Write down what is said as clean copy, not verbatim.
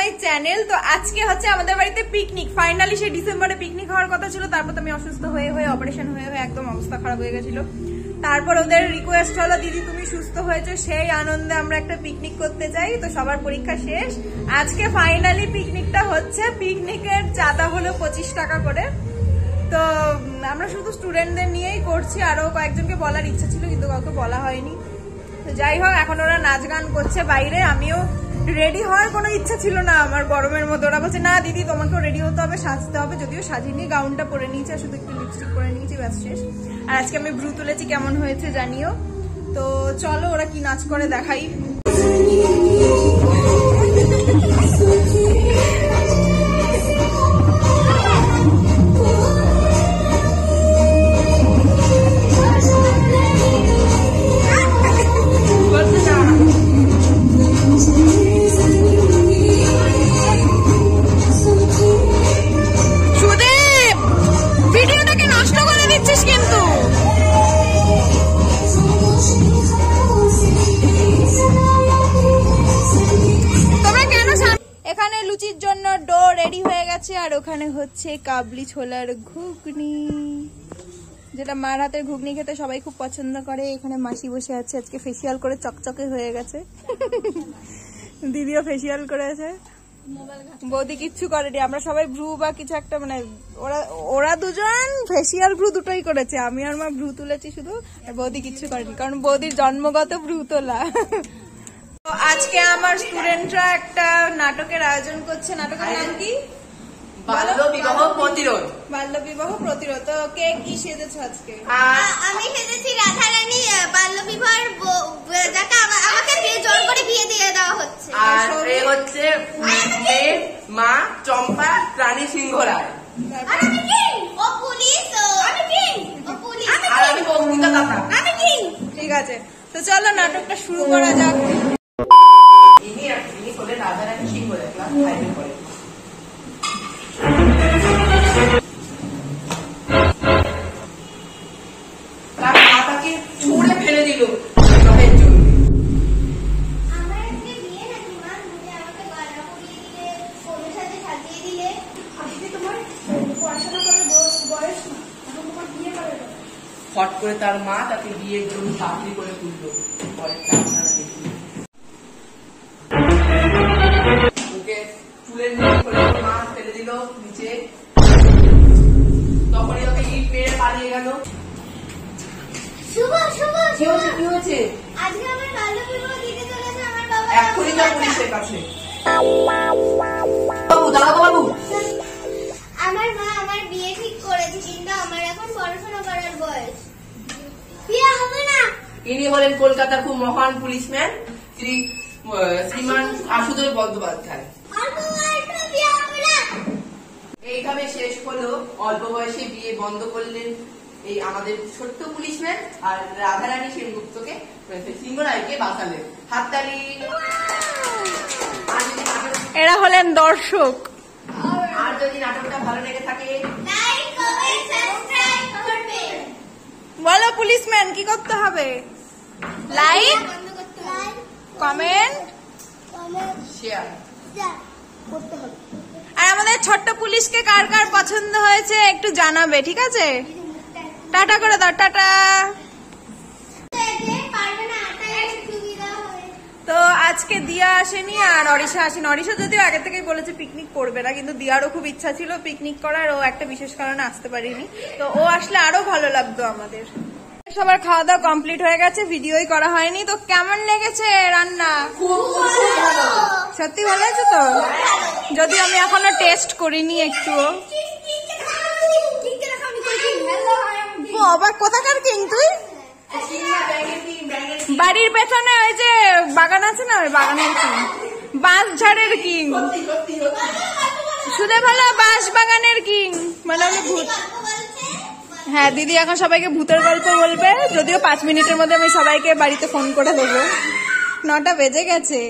My channel. তো আজকে হচ্ছে আমাদের বাড়িতে পিকনিক। ফাইনালি সেই ডিসেম্বরে পিকনিক হওয়ার কথা ছিল, তারপর তো আমি অসুস্থ হয়ে অপারেশন হয়ে একদম অবস্থা খারাপ হয়ে গেছিল। তারপর ওদের রিকোয়েস্ট হলো দিদি তুমি সুস্থ হয়েছো, সেই আনন্দে আমরা একটা পিকনিক করতে যাই। তো সবার পরীক্ষা শেষ, আজকে ফাইনালি পিকনিকটা হচ্ছে। পিকনিকের চাঁদা হলো 25 টাকা করে। তো আমরা শুধু স্টুডেন্টদের নিয়েই করছি, আরো কয়েকজনকে বলার ইচ্ছা ছিল কিন্তু কাউকে বলা হয়নি। তো যাই হোক, এখন ওরা নাচ গান করছে বাইরে। আমিও রেডি হওয়ার কোনো ইচ্ছা ছিল না আমার গরমের মধ্যে। ওরা বলছে না দিদি তোমাকেও রেডি হতে হবে, সাজতে হবে। যদিও সাজিনি, গাউনটা পরে নিয়েছি আর শুধু একটু লিপস্টিক পরে নিয়েছি, ব্যাস শেষ। আর আজকে আমি ব্রু তুলেছি, কেমন হয়েছে জানিও। তো চলো ওরা কি নাচ করে দেখাই। লুচির জন্য ডো রেডি হয়ে গেছে, আর ওখানে হচ্ছে কাবলি ছোলার ঘুগনি, যেটা মার হাতের ঘুগনি খেতে সবাই খুব পছন্দ করে। এখানে মাসি বসে আছে, আজকে ফেসিয়াল করে চকচকে হয়ে গেছে। দিদিও ফেসিয়াল করেছে, বৌদি কিচ্ছু করেনি। আমরা সবাই ভ্রু বা কিছু একটা, মানে ওরা দুজন ফেসিয়াল ভ্রু দুটোই করেছে। আমি আর মা ভ্রু তুলেছি শুধু, আর বৌদি কিচ্ছু করেনি, কারণ বৌদির জন্মগত ভ্রু তোলা। আজকে আমার স্টুডেন্টরা একটা নাটকের আয়োজন করছে। নাটকের নাম কি? বাল্যবিবাহ প্রতিরোধ। বাল্যবিবাহ প্রতিরোধ। তো কে কি সেজেছে আজকে? আমি সেজেছি রাধা রানী। বাল্যবিবাহের যাকে আমাকে জোর করে বিয়ে দিয়ে দেওয়া হচ্ছে। আর এ হচ্ছে মা চম্পা রানী সিংহ রায়। আমি কিং। ও পুলিশ। আমি কিং। ও পুলিশ। আর আমি বৌমিতা দাতা। আমি কিং। ঠিক আছে, তো চলো নাটকটা শুরু করা যাক। ইনি হলেন রাধা রানী সিংহ রায়, ক্লাস 5 এ পড়ে। তার মাতাকে ছুঁড়ে ফেলে দিল জলের জন্য। আমার আজকে বিয়ে না তোমার, তুমি আমাকে গয়না পরিয়ে দিলে, কোলের সাথে সাজিয়ে দিলে। আজকে তোমার পড়াশোনা করার বয়স না, এখন তোমার বিয়ে করার বয়স। হট করে তার মা তাকে বিয়ের জন্য চাকরি করে তুললো। পরেরটা আপনারা দেখুন। ওকে চুলের নিচে মা ফেলে দিল নিচে, তখনই ওকে ইট মেরে পালিয়ে গেল। শুভ শুভ কি হয়েছে কি হয়েছে? আজকে আমার বাল্যবিবাহ দিতে চলেছে আমার বাবা। এক্ষুনি যা পুলিশের কাছে। বাবু দাঁড়াবো বাবু। আমার মা আমার বিয়ে ঠিক করেছে, কিন্তু আমার এখন পড়াশোনা করার বয়স, বিয়ে হবে না। ইনি হলেন কলকাতার খুব মহান পুলিশম্যান শ্রীমান আশুতোষ বন্দ্যোপাধ্যায়। এইভাবে শেষ হলো অল্প বয়সে বিয়ে বন্ধ করলেন এই আমাদের ছোট্ট পুলিশম্যান, আর রাধারানী সেনগুপ্তকে সিংহ রায়কে বাঁচালেন। হাততালি। এরা হলেন দর্শক। আর যদি নাটকটা ভালো লেগে থাকে লাইক কমেন্ট সাবস্ক্রাইব করবেন। বলো পুলিশম্যান কি করতে হবে? লাইক, কমেন্ট, শেয়ার করতে হবে। আর আমাদের ছোট্ট পুলিশকে কার কার পছন্দ হয়েছে একটু জানাবে, ঠিক আছে? টাটা করে দাও, টাটা। তো আজকে দিয়া আসেনি আর অরিশা আসেনি। অরিশা যদিও আগে থেকেই বলেছে পিকনিক করবে না, কিন্তু দিয়ারও খুব ইচ্ছা ছিল পিকনিক করার, ও একটা বিশেষ কারণে আসতে পারিনি। তো ও আসলে আরো ভালো লাগতো আমাদের। সবার খাওয়া দাওয়া কমপ্লিট হয়ে গেছে, ভিডিওই করা হয়নি। তো কেমন লেগেছে রান্না? সত্যি ভালো হয়েছে তো, যদি আমি এখনো টেস্ট করিনি একটুও। আবার কোথাকার কিং তুই? বাড়ির পেছনে ওই যে বাগান আছে না, ওই বাগানের কিং, বাঁশ ঝাড়ের কিং। শুনে ভালো বাঁশ বাগানের কিং, মানে ভূত। হ্যাঁ, দিদি এখন সবাইকে ভূতের গল্প বলবে, যদিও 5 মিনিটের মধ্যে আমি সবাইকে বাড়িতে ফোন করে দেবো। 9টা বেজে গেছে।